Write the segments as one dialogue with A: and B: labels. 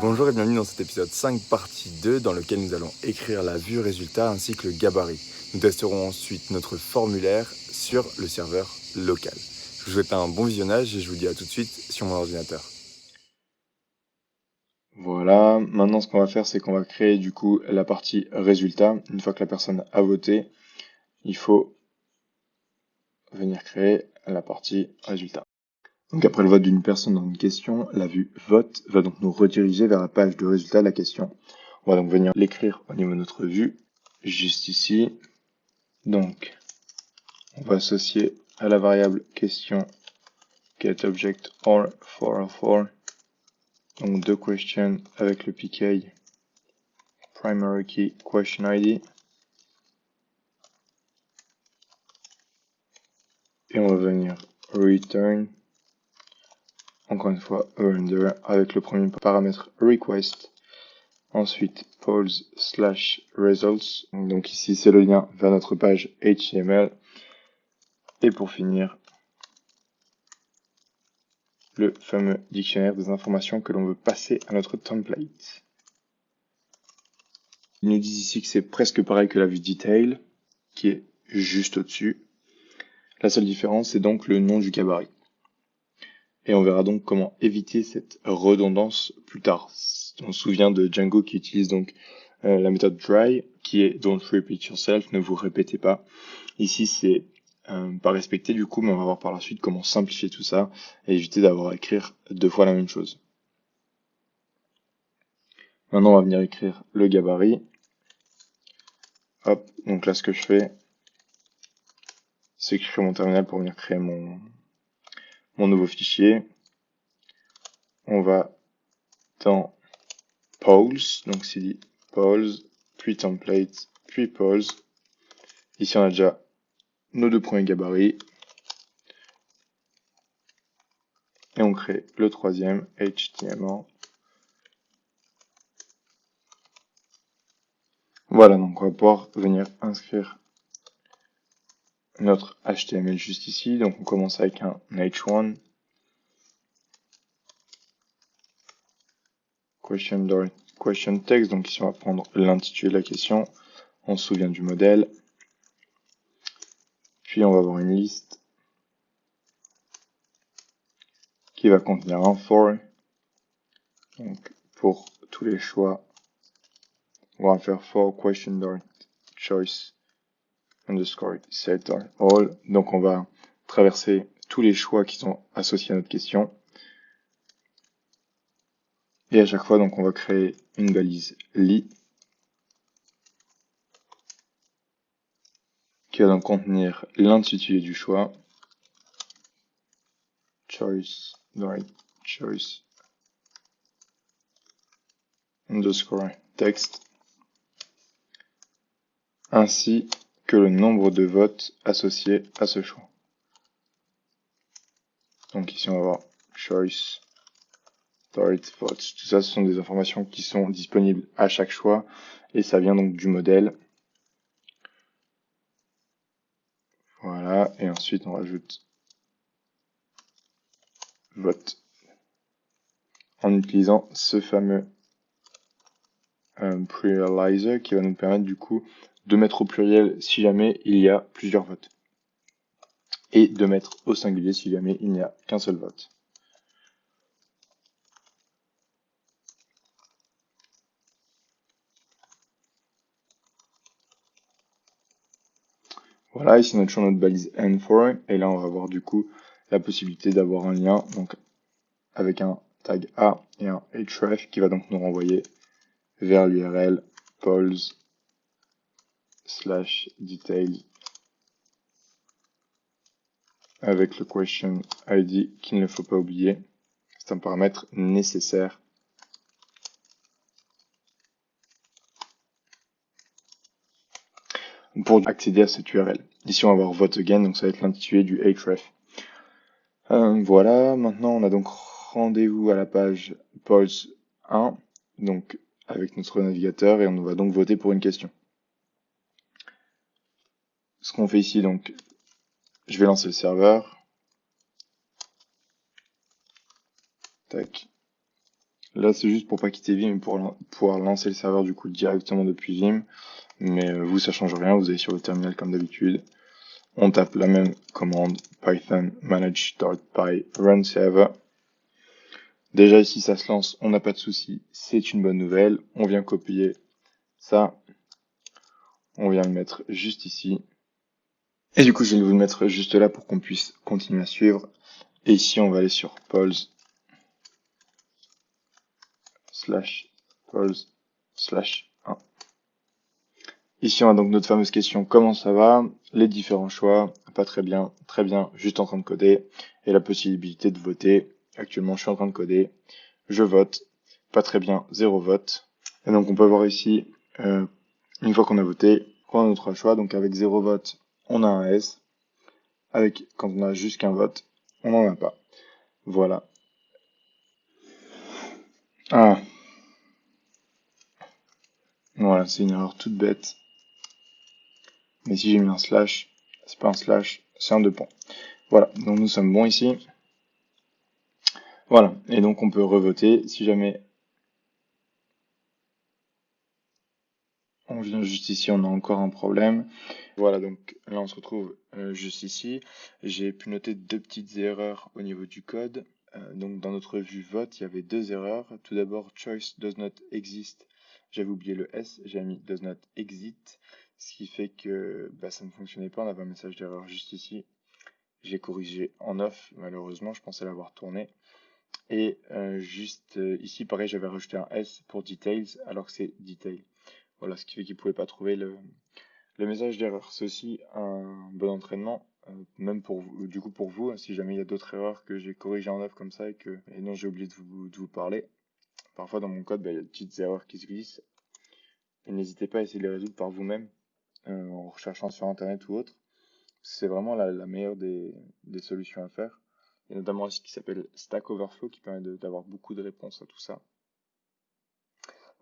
A: Bonjour et bienvenue dans cet épisode 5 partie 2 dans lequel nous allons écrire la vue résultat ainsi que le gabarit. Nous testerons ensuite notre formulaire sur le serveur local. Je vous souhaite un bon visionnage et je vous dis à tout de suite sur mon ordinateur.
B: Voilà, maintenant ce qu'on va faire c'est qu'on va créer du coup la partie résultat. Une fois que la personne a voté, il faut venir créer la partie résultat. Donc après le vote d'une personne dans une question, la vue vote va donc nous rediriger vers la page de résultat de la question. On va donc venir l'écrire au niveau de notre vue, juste ici. Donc on va associer à la variable question getObject or for donc deux questions avec le PK primary key question ID. Et on va venir return, encore une fois, render avec le premier paramètre request. Ensuite, polls/results. Donc ici, c'est le lien vers notre page HTML. Et pour finir, le fameux dictionnaire des informations que l'on veut passer à notre template. Ils nous disent ici que c'est presque pareil que la vue detail, qui est juste au-dessus. La seule différence, c'est donc le nom du gabarit. Et on verra donc comment éviter cette redondance plus tard. On se souvient de Django qui utilise donc la méthode dry, qui est don't repeat yourself, ne vous répétez pas. Ici, c'est pas respecté du coup, mais on va voir par la suite comment simplifier tout ça et éviter d'avoir à écrire deux fois la même chose. Maintenant, on va venir écrire le gabarit. Hop, donc là, ce que je fais, c'est écrire mon terminal pour venir créer mon nouveau fichier. On va dans polls, donc c'est dit polls, puis template, puis polls. Ici, on a déjà nos deux premiers gabarits. Et on crée le troisième, HTML. Voilà, donc on va pouvoir venir inscrire notre HTML juste ici. Donc on commence avec un H1. Question text. Donc ici, on va prendre l'intitulé de la question. On se souvient du modèle. Puis on va avoir une liste qui va contenir un for. Donc pour tous les choix, on va faire for question.choice underscore set all. Donc on va traverser tous les choix qui sont associés à notre question. Et à chaque fois, donc on va créer une balise li qui va donc contenir l'intitulé du choix. Choice underscore text, ainsi que le nombre de votes associés à ce choix. Donc ici on va avoir choice votes. Tout ça, ce sont des informations qui sont disponibles à chaque choix et ça vient donc du modèle. Voilà, et ensuite on rajoute vote en utilisant ce fameux pluralizer qui va nous permettre du coup de mettre au pluriel si jamais il y a plusieurs votes et de mettre au singulier si jamais il n'y a qu'un seul vote. Voilà, ici on a toujours notre balise N4 et là on va avoir du coup la possibilité d'avoir un lien donc avec un tag A et un href qui va donc nous renvoyer vers l'URL polls/details avec le question ID qu'il ne faut pas oublier. C'est un paramètre nécessaire pour accéder à cette URL. Ici on va avoir vote again, donc ça va être l'intitulé du href. Voilà, maintenant on a donc rendez-vous à la page polls 1, donc avec notre navigateur, et on va donc voter pour une question. Ce qu'on fait ici, donc, je vais lancer le serveur. Tac. Là, c'est juste pour pas quitter Vim et pour pouvoir lancer le serveur du coup directement depuis Vim. Mais vous, ça change rien, vous allez sur le terminal comme d'habitude. On tape la même commande, python manage.py run server. Déjà ici, ça se lance, on n'a pas de souci, c'est une bonne nouvelle. On vient copier ça, on vient le mettre juste ici. Et du coup, je vais vous le mettre juste là pour qu'on puisse continuer à suivre. Et ici, on va aller sur polls /polls/1. Ici, on a donc notre fameuse question, comment ça va? Les différents choix, pas très bien, juste en train de coder. Et la possibilité de voter. Actuellement, je suis en train de coder. Je vote, pas très bien, 0 vote. Et donc, on peut voir ici, une fois qu'on a voté, qu'on a notre choix. Donc, avec 0 vote, on a un S. Quand on a juste qu'un vote, on n'en a pas. Voilà. Ah. Voilà, c'est une erreur toute bête. Mais si j'ai mis un slash, c'est pas un slash, c'est un 2 points. Voilà, donc nous sommes bons ici. Voilà, et donc on peut revoter si jamais on vient juste ici, on a encore un problème. Voilà, donc là on se retrouve juste ici. J'ai pu noter 2 petites erreurs au niveau du code. Donc dans notre vue vote, il y avait 2 erreurs. Tout d'abord, choice does not exist. J'avais oublié le S, j'ai mis does not exit, ce qui fait que ça ne fonctionnait pas. On avait un message d'erreur juste ici. J'ai corrigé en off, malheureusement, je pensais l'avoir tourné. Et juste ici, pareil, j'avais rajouté un S pour details, alors que c'est detail. Voilà, ce qui fait qu'il ne pouvait pas trouver le message d'erreur. C'est aussi un bon entraînement, même pour vous, du coup pour vous, hein, si jamais il y a d'autres erreurs que j'ai corrigées en off comme ça et non j'ai oublié de vous parler. Parfois dans mon code, il y a de petites erreurs qui se glissent. Et n'hésitez pas à essayer de les résoudre par vous-même, en recherchant sur internet ou autre. C'est vraiment la meilleure des solutions à faire. Il y a notamment aussi qui s'appelle Stack Overflow qui permet d'avoir beaucoup de réponses à tout ça.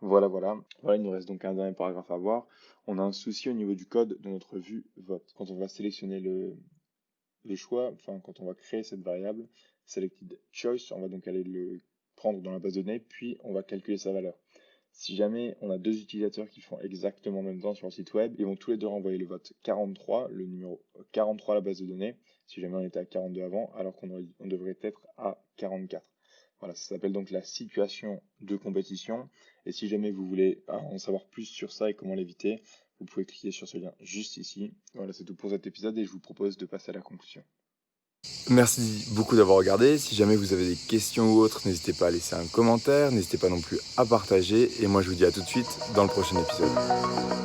B: Voilà, il nous reste donc un dernier paragraphe à voir. On a un souci au niveau du code de notre vue vote. Quand on va sélectionner le choix, enfin quand on va créer cette variable, selected choice, on va donc aller le prendre dans la base de données, puis on va calculer sa valeur. Si jamais on a 2 utilisateurs qui font exactement en même temps sur le site web, ils vont tous les deux renvoyer le vote 43, le numéro 43 à la base de données, si jamais on était à 42 avant, alors qu'on devrait être à 44. Voilà, ça s'appelle donc la situation de compétition. Et si jamais vous voulez en savoir plus sur ça et comment l'éviter, vous pouvez cliquer sur ce lien juste ici. Voilà, c'est tout pour cet épisode et je vous propose de passer à la conclusion.
A: Merci beaucoup d'avoir regardé. Si jamais vous avez des questions ou autres, n'hésitez pas à laisser un commentaire, n'hésitez pas non plus à partager. Et moi, je vous dis à tout de suite dans le prochain épisode.